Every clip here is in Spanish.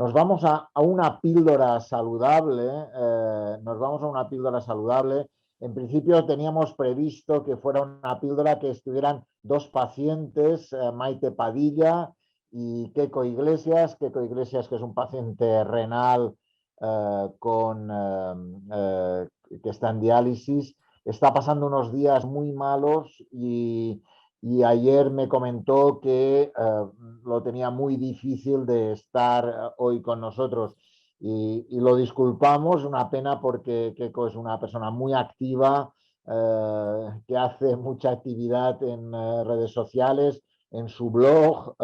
Nos vamos a una píldora saludable, nos vamos a una píldora saludable. En principio teníamos previsto que fuera una píldora que estuvieran dos pacientes, Maite Padilla y Keiko Iglesias. Keiko Iglesias, que es un paciente renal que está en diálisis, está pasando unos días muy malos y ayer me comentó que lo tenía muy difícil de estar hoy con nosotros. Y lo disculpamos, una pena porque Keiko es una persona muy activa, que hace mucha actividad en redes sociales, en su blog,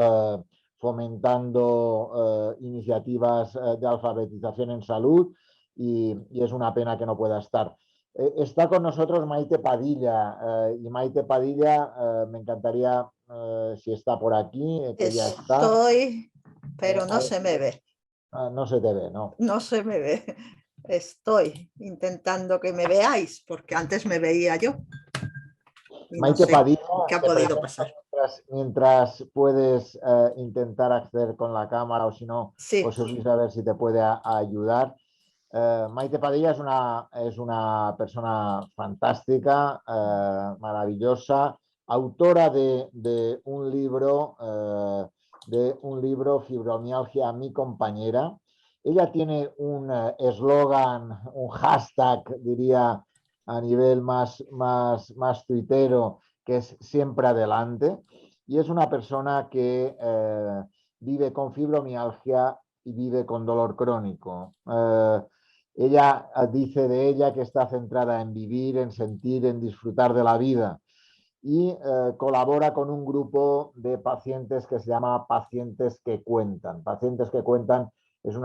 fomentando iniciativas de alfabetización en salud y es una pena que no pueda estar. Está con nosotros Maite Padilla y Maite Padilla, me encantaría si está por aquí, que ya está. Estoy, pero A no ver, se me ve, no se te ve, ¿no? no se me ve. Estoy intentando que me veáis, porque antes me veía yo y no Maite sé Padilla, qué ha te podido presento pasar. mientras puedes intentar acceder con la cámara o si no, Sí, José Luis, a ver si te puede ayudar. Maite Padilla es una persona fantástica, maravillosa, autora de un libro, Fibromialgia, mi compañera. Ella tiene un eslogan, un hashtag, diría, a nivel más tuitero, que es siempre adelante. Y es una persona que vive con fibromialgia y vive con dolor crónico. Ella dice de ella que está centrada en vivir, en sentir, en disfrutar de la vida y colabora con un grupo de pacientes que se llama Pacientes que Cuentan. Pacientes que Cuentan es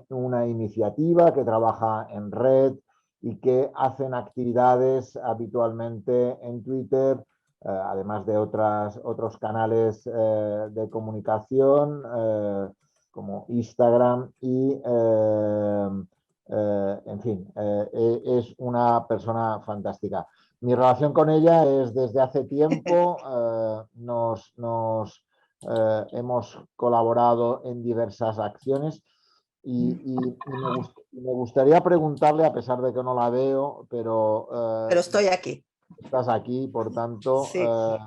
una iniciativa que trabaja en red y que hacen actividades habitualmente en Twitter, además de otros canales de comunicación como Instagram en fin, es una persona fantástica. Mi relación con ella es desde hace tiempo, hemos colaborado en diversas acciones me gustaría preguntarle, a pesar de que no la veo, pero pero estoy aquí. estás aquí, por tanto, Sí. eh,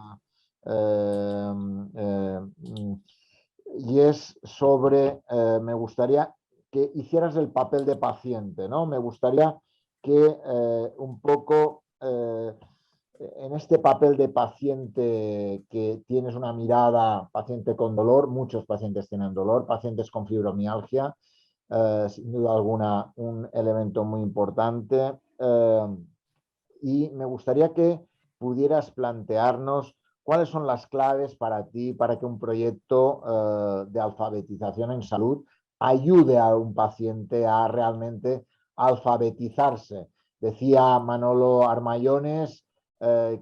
eh, y es sobre, me gustaría que hicieras el papel de paciente, ¿no? Me gustaría que un poco en este papel de paciente que tienes una mirada, paciente con dolor, muchos pacientes tienen dolor, pacientes con fibromialgia, sin duda alguna un elemento muy importante. Y me gustaría que pudieras plantearnos cuáles son las claves para ti, para que un proyecto de alfabetización en salud ayude a un paciente a realmente alfabetizarse. Decía Manolo Armayones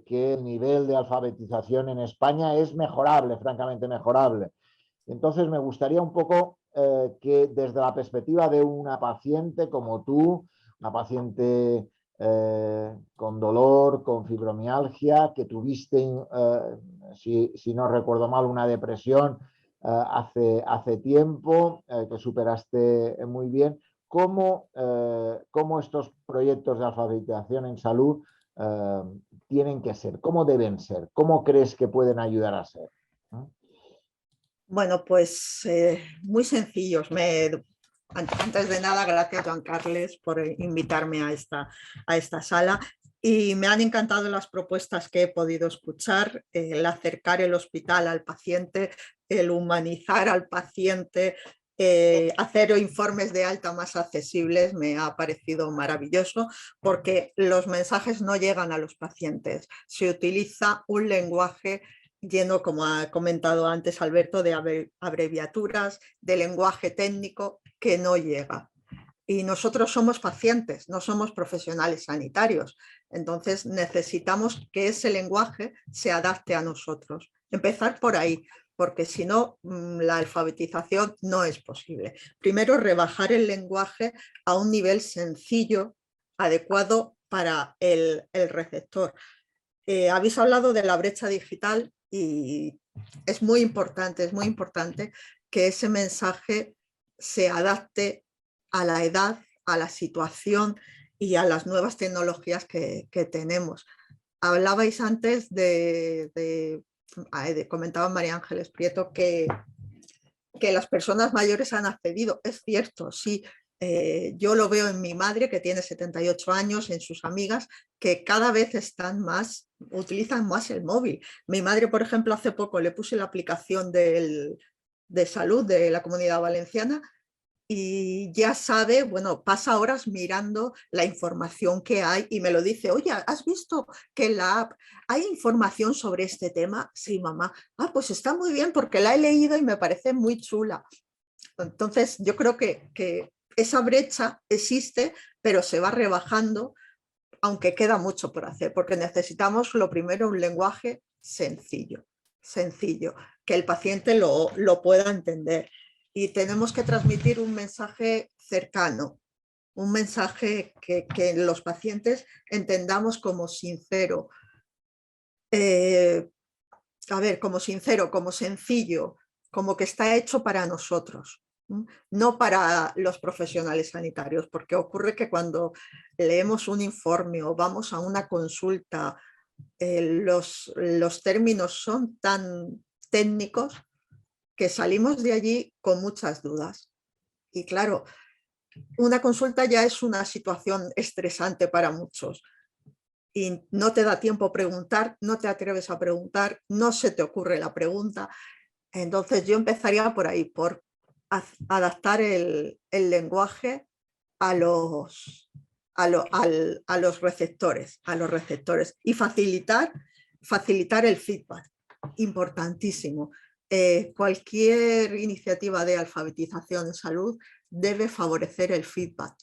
que el nivel de alfabetización en España es mejorable, francamente mejorable. Entonces me gustaría un poco que desde la perspectiva de una paciente como tú, una paciente con dolor, con fibromialgia, que tuviste, si no recuerdo mal, una depresión hace tiempo, que superaste muy bien. ¿Cómo estos proyectos de alfabetización en salud tienen que ser? ¿Cómo deben ser? ¿Cómo crees que pueden ayudar a ser? ¿No? Bueno, pues muy sencillos. Antes de nada, gracias Joan Carles por invitarme a esta sala y me han encantado las propuestas que he podido escuchar, el acercar el hospital al paciente, el humanizar al paciente, hacer informes de alta más accesibles me ha parecido maravilloso porque los mensajes no llegan a los pacientes, se utiliza un lenguaje lleno, como ha comentado antes Alberto, de abreviaturas, de lenguaje técnico que no llega. Y nosotros somos pacientes, no somos profesionales sanitarios. Entonces necesitamos que ese lenguaje se adapte a nosotros. Empezar por ahí, porque si no, la alfabetización no es posible. Primero, rebajar el lenguaje a un nivel sencillo, adecuado para el receptor. Habéis hablado de la brecha digital y es muy importante que ese mensaje se adapte a la edad, a la situación y a las nuevas tecnologías que tenemos. Hablabais antes comentaba María Ángeles Prieto que las personas mayores han accedido. Es cierto, sí. Yo lo veo en mi madre, que tiene 78 años, en sus amigas, que cada vez utilizan más el móvil. Mi madre, por ejemplo, hace poco le puse la aplicación de salud de la Comunidad Valenciana y ya sabe, bueno, pasa horas mirando la información que hay y me lo dice: oye, ¿has visto que en la app hay información sobre este tema? Sí, mamá. Ah, pues está muy bien porque la he leído y me parece muy chula. Entonces, yo creo que esa brecha existe, pero se va rebajando, aunque queda mucho por hacer, porque necesitamos, lo primero, un lenguaje sencillo, que el paciente lo pueda entender. Y tenemos que transmitir un mensaje cercano, un mensaje que los pacientes entendamos como sincero. Como sincero, como sencillo, como que está hecho para nosotros, no para los profesionales sanitarios, porque ocurre que cuando leemos un informe o vamos a una consulta, los términos son tan técnicos que salimos de allí con muchas dudas. Y claro, una consulta ya es una situación estresante para muchos y no te da tiempo a preguntar, no te atreves a preguntar, no se te ocurre la pregunta. Entonces yo empezaría por ahí, por adaptar el lenguaje a los, a los receptores, y facilitar el feedback, importantísimo. Cualquier iniciativa de alfabetización en salud debe favorecer el feedback,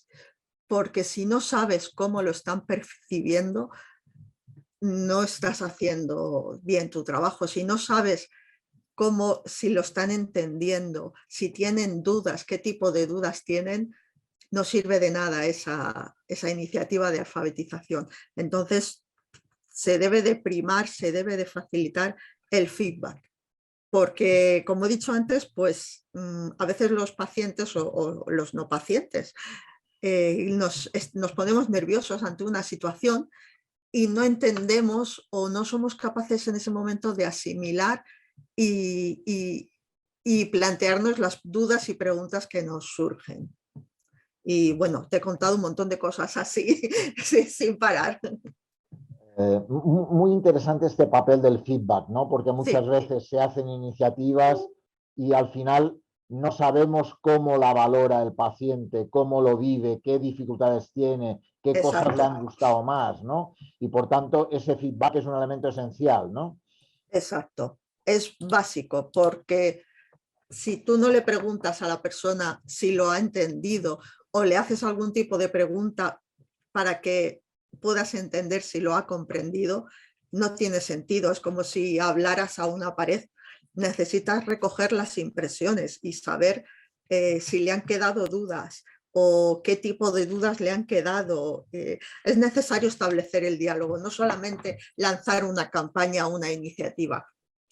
porque si no sabes cómo lo están percibiendo, no estás haciendo bien tu trabajo. Si no sabes cómo, si lo están entendiendo, si tienen dudas, qué tipo de dudas tienen, no sirve de nada esa iniciativa de alfabetización. Entonces, se debe de primar, se debe de facilitar el feedback. Porque, como he dicho antes, pues a veces los pacientes o los no pacientes nos ponemos nerviosos ante una situación y no entendemos o no somos capaces en ese momento de asimilar y plantearnos las dudas y preguntas que nos surgen. Y bueno, te he contado un montón de cosas así, sin parar. Muy interesante este papel del feedback, ¿no? Porque muchas Sí, veces se hacen iniciativas y al final no sabemos cómo la valora el paciente, cómo lo vive, qué dificultades tiene, qué cosas le han exacto, gustado más, ¿no? Y por tanto, ese feedback es un elemento esencial, ¿no? exacto. Es básico porque si tú no le preguntas a la persona si lo ha entendido o le haces algún tipo de pregunta para que puedas entender si lo ha comprendido, no tiene sentido. Es como si hablaras a una pared. Necesitas recoger las impresiones y saber si le han quedado dudas o qué tipo de dudas le han quedado. Es necesario establecer el diálogo, no solamente lanzar una campaña o una iniciativa,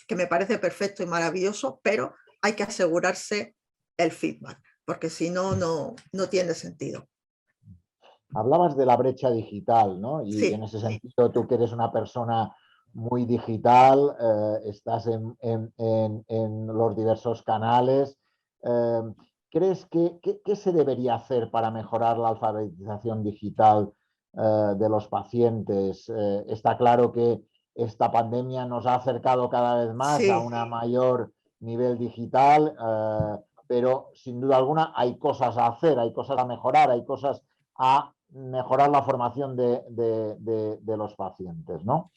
que me parece perfecto y maravilloso, pero hay que asegurarse el feedback, porque si no, no tiene sentido. Hablabas de la brecha digital, ¿no? Y en Sí, ese sentido, tú que eres una persona muy digital, estás en los diversos canales. eh, ¿Crees que se debería hacer para mejorar la alfabetización digital de los pacientes? Está claro que esta pandemia nos ha acercado cada vez más a sí, un mayor nivel digital, pero sin duda alguna hay cosas a hacer, hay cosas a mejorar, hay cosas a mejorar la formación de los pacientes, ¿no?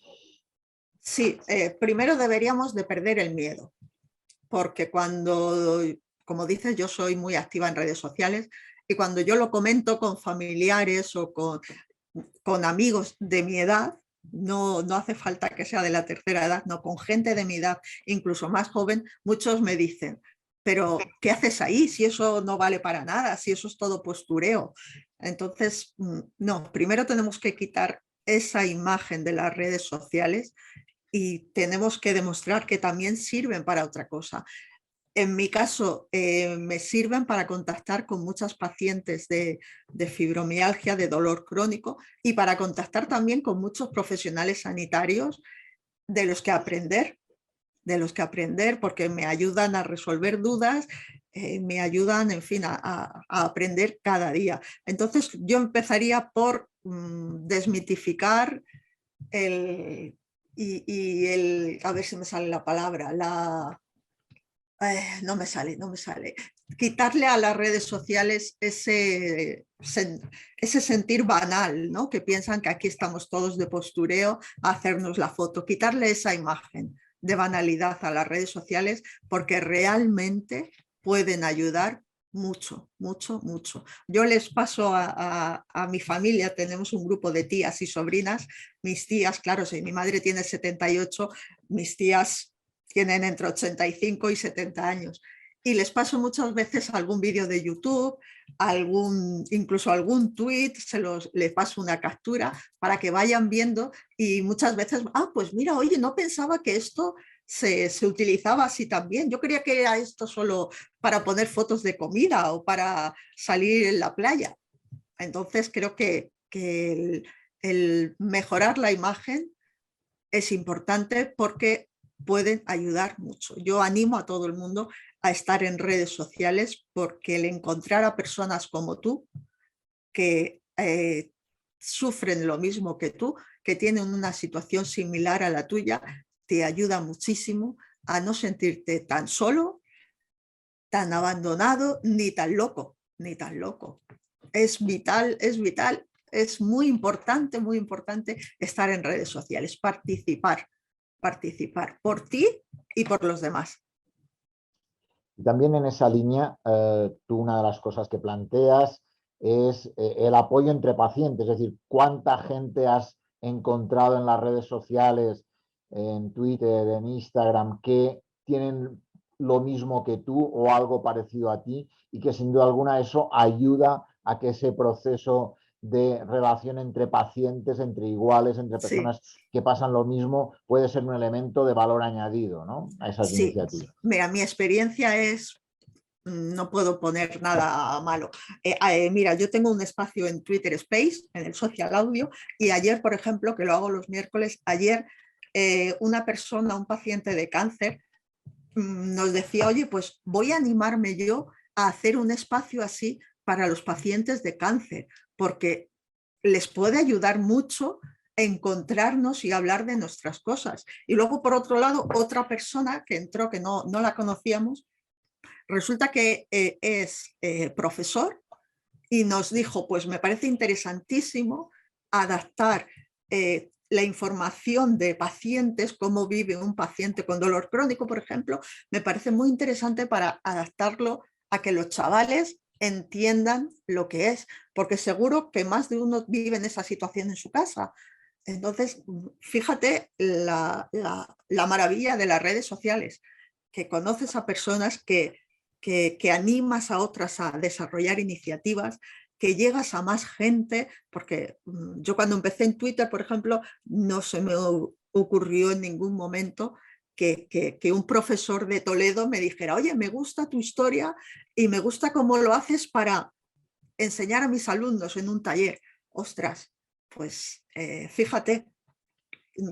sí. Primero deberíamos de perder el miedo, porque cuando, como dices, yo soy muy activa en redes sociales y cuando yo lo comento con familiares o con amigos de mi edad, no hace falta que sea de la tercera edad, no, con gente de mi edad, incluso más joven, muchos me dicen: pero ¿qué haces ahí si eso no vale para nada, si eso es todo postureo? Entonces, no, primero tenemos que quitar esa imagen de las redes sociales y tenemos que demostrar que también sirven para otra cosa. En mi caso, me sirven para contactar con muchas pacientes de fibromialgia, de dolor crónico, y para contactar también con muchos profesionales sanitarios de los que aprender, porque me ayudan a resolver dudas, me ayudan, en fin, a aprender cada día. Entonces, yo empezaría por desmitificar el, a ver si me sale la palabra, no me sale. Quitarle a las redes sociales ese sentir banal, ¿no? Que piensan que aquí estamos todos de postureo a hacernos la foto. Quitarle esa imagen de banalidad a las redes sociales, porque realmente pueden ayudar mucho, mucho, mucho. Yo les paso a mi familia, tenemos un grupo de tías y sobrinas. Mis tías, claro, si mi madre tiene 78, mis tías tienen entre 85 y 70 años. Y les paso muchas veces algún vídeo de YouTube, incluso algún tweet, les paso una captura para que vayan viendo, y muchas veces, pues mira, oye, no pensaba que esto se utilizaba así también. Yo creía que era esto solo para poner fotos de comida o para salir en la playa. Entonces creo que el mejorar la imagen es importante porque pueden ayudar mucho. Yo animo a todo el mundo a estar en redes sociales, porque el encontrar a personas como tú que sufren lo mismo que tú, que tienen una situación similar a la tuya, te ayuda muchísimo a no sentirte tan solo, tan abandonado, ni tan loco, ni tan loco. Es vital, es muy importante estar en redes sociales, participar por ti y por los demás. Y también en esa línea, tú una de las cosas que planteas es el apoyo entre pacientes, es decir, cuánta gente has encontrado en las redes sociales, en Twitter, en Instagram, que tienen lo mismo que tú o algo parecido a ti, y que sin duda alguna eso ayuda a que ese proceso de relación entre pacientes, entre iguales, entre personas que pasan lo mismo, puede ser un elemento de valor añadido, ¿no?, a esas iniciativas. Mira, mi experiencia es, no puedo poner nada malo. Mira, yo tengo un espacio en Twitter Space, en el Social Audio, y ayer, por ejemplo, que lo hago los miércoles, ayer una persona, un paciente de cáncer, nos decía, oye, pues voy a animarme yo a hacer un espacio así para los pacientes de cáncer, porque les puede ayudar mucho a encontrarnos y hablar de nuestras cosas. Y luego, por otro lado, otra persona que entró, que no la conocíamos, resulta que es profesor, y nos dijo, pues me parece interesantísimo adaptar la información de pacientes, cómo vive un paciente con dolor crónico, por ejemplo, me parece muy interesante para adaptarlo a que los chavales entiendan lo que es, porque seguro que más de uno vive en esa situación en su casa. Entonces, fíjate la maravilla de las redes sociales, que conoces a personas que animas a otras a desarrollar iniciativas, que llegas a más gente, porque yo cuando empecé en Twitter, por ejemplo, no se me ocurrió en ningún momento que un profesor de Toledo me dijera, oye, me gusta tu historia y me gusta cómo lo haces para enseñar a mis alumnos en un taller. Ostras, pues fíjate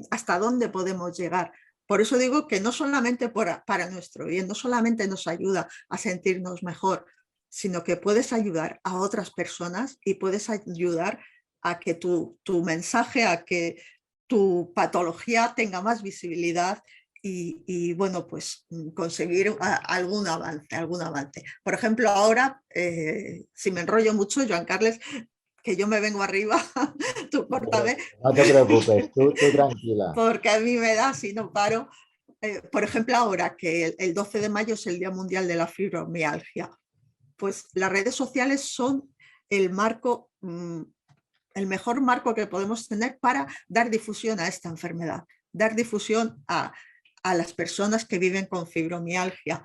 hasta dónde podemos llegar. Por eso digo que no solamente para nuestro bien, no solamente nos ayuda a sentirnos mejor, sino que puedes ayudar a otras personas y puedes ayudar a que tu mensaje, a que tu patología tenga más visibilidad y bueno, pues conseguir algún avance. Por ejemplo, ahora, si me enrollo mucho, Joan Carles, que yo me vengo arriba, tú córtame. No te preocupes, tú tranquila. Porque a mí me da, si no paro. Por ejemplo, ahora que el 12 de mayo es el Día Mundial de la Fibromialgia, pues las redes sociales son el marco, el mejor marco que podemos tener para dar difusión a esta enfermedad, dar difusión a las personas que viven con fibromialgia.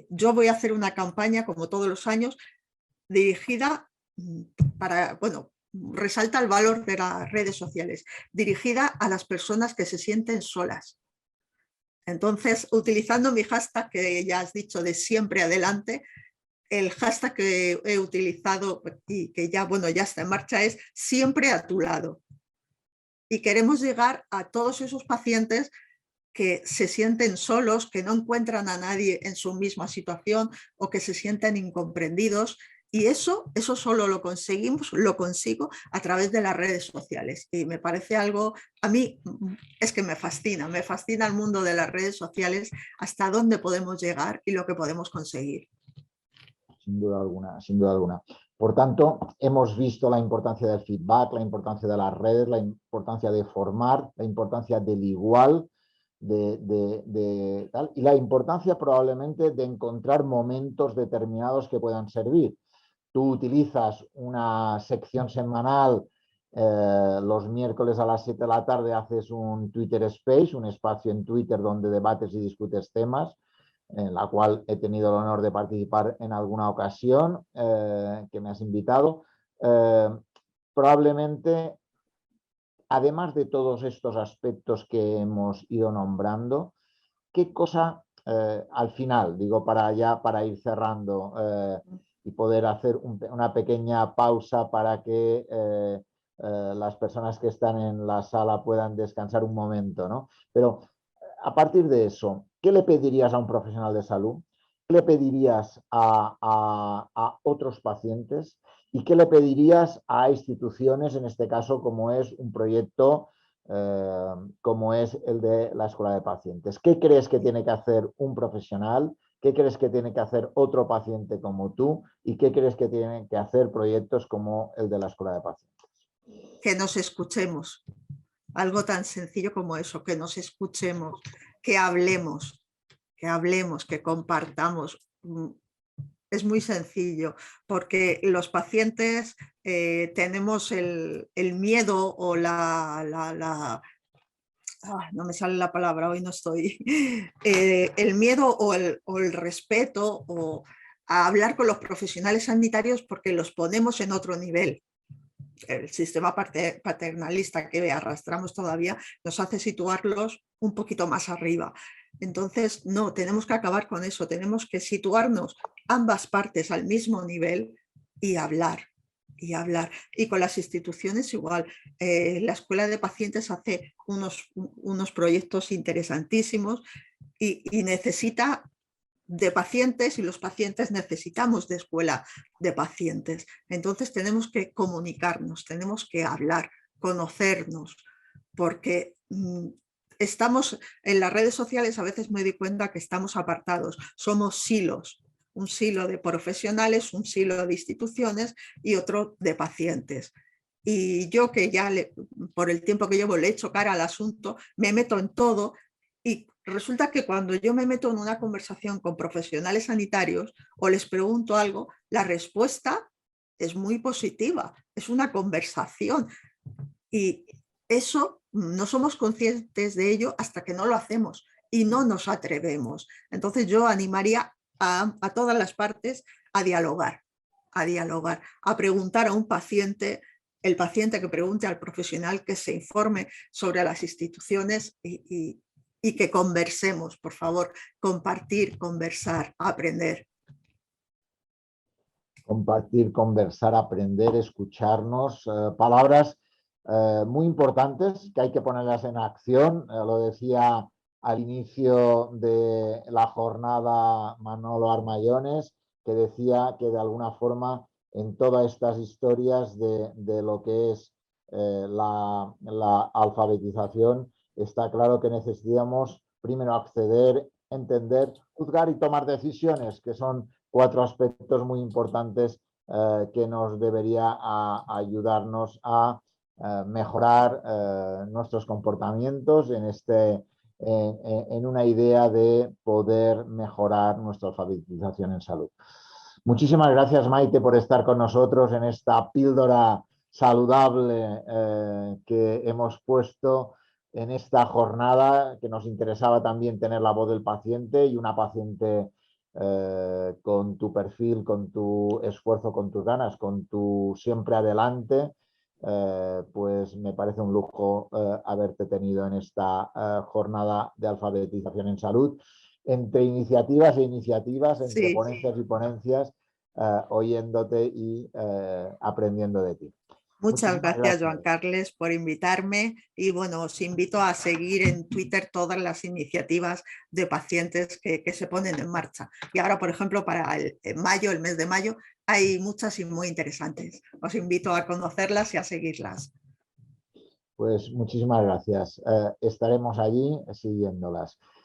Yo voy a hacer una campaña, como todos los años, dirigida para, bueno, resalta el valor de las redes sociales, dirigida a las personas que se sienten solas, Entonces, utilizando mi hashtag que ya has dicho de siempre adelante, el hashtag que he utilizado y que ya, bueno, ya está en marcha es siempre a tu lado. Y queremos llegar a todos esos pacientes que se sienten solos, que no encuentran a nadie en su misma situación o que se sienten incomprendidos. Y eso solo lo consigo a través de las redes sociales. Y me parece algo, a mí es que me fascina el mundo de las redes sociales, hasta dónde podemos llegar y lo que podemos conseguir. Sin duda alguna, sin duda alguna. Por tanto, hemos visto la importancia del feedback, la importancia de las redes, la importancia de formar, la importancia del igual, tal, y la importancia probablemente de encontrar momentos determinados que puedan servir. Tú utilizas una sección semanal, los miércoles a las 7 de la tarde haces un Twitter Space, un espacio en Twitter donde debates y discutes temas, en la cual he tenido el honor de participar en alguna ocasión que me has invitado. Probablemente, además de todos estos aspectos que hemos ido nombrando, ¿qué cosa al final, digo para ir cerrando y poder hacer una pequeña pausa para que las personas que están en la sala puedan descansar un momento, ¿no? Pero a partir de eso, ¿qué le pedirías a un profesional de salud? ¿Qué le pedirías a otros pacientes? ¿Y qué le pedirías a instituciones, en este caso, como es un proyecto como es el de la Escuela de Pacientes? ¿Qué crees que tiene que hacer un profesional? ¿Qué crees que tiene que hacer otro paciente como tú? ¿Y qué crees que tienen que hacer proyectos como el de la Escuela de Pacientes? Que nos escuchemos. Algo tan sencillo como eso, que nos escuchemos, que hablemos, que compartamos. Es muy sencillo, porque los pacientes tenemos el miedo o no me sale la palabra, hoy no estoy, el miedo o el respeto o a hablar con los profesionales sanitarios porque los ponemos en otro nivel. El sistema paternalista que arrastramos todavía nos hace situarlos un poquito más arriba. Entonces, no, tenemos que acabar con eso, tenemos que situarnos ambas partes al mismo nivel y hablar. Y hablar. Y con las instituciones igual. La Escuela de Pacientes hace unos proyectos interesantísimos y necesita de pacientes y los pacientes necesitamos de escuela de pacientes. Entonces tenemos que comunicarnos, tenemos que hablar, conocernos, porque estamos en las redes sociales, a veces me doy cuenta que estamos apartados, somos silos, un silo de profesionales, un silo de instituciones y otro de pacientes. Y yo que ya por el tiempo que llevo le he hecho cara al asunto, me meto en todo y resulta que cuando yo me meto en una conversación con profesionales sanitarios o les pregunto algo, la respuesta es muy positiva, es una conversación y eso no somos conscientes de ello hasta que no lo hacemos y no nos atrevemos. Entonces yo animaría a todas las partes a dialogar, a preguntar a un paciente, el paciente que pregunte al profesional, que se informe sobre las instituciones y que conversemos, por favor, compartir, conversar, aprender. Compartir, conversar, aprender, escucharnos, palabras muy importantes que hay que ponerlas en acción. Lo decía al inicio de la jornada Manolo Armayones, que decía que de alguna forma en todas estas historias de lo que es la alfabetización, está claro que necesitamos primero acceder, entender, juzgar y tomar decisiones, que son 4 aspectos muy importantes que nos debería ayudarnos a mejorar nuestros comportamientos en una idea de poder mejorar nuestra alfabetización en salud. Muchísimas gracias, Maite, por estar con nosotros en esta píldora saludable que hemos puesto en esta jornada, que nos interesaba también tener la voz del paciente y una paciente con tu perfil, con tu esfuerzo, con tus ganas, con tu siempre adelante, pues me parece un lujo haberte tenido en esta jornada de alfabetización en salud, entre iniciativas e iniciativas, entre Sí. ponencias y ponencias, oyéndote y aprendiendo de ti. Muchas Muchísimas gracias, Joan gracias. Carles, por invitarme y bueno, os invito a seguir en Twitter todas las iniciativas de pacientes que se ponen en marcha. Y ahora, por ejemplo, para el mes de mayo, hay muchas y muy interesantes. Os invito a conocerlas y a seguirlas. Pues muchísimas gracias. Estaremos allí siguiéndolas.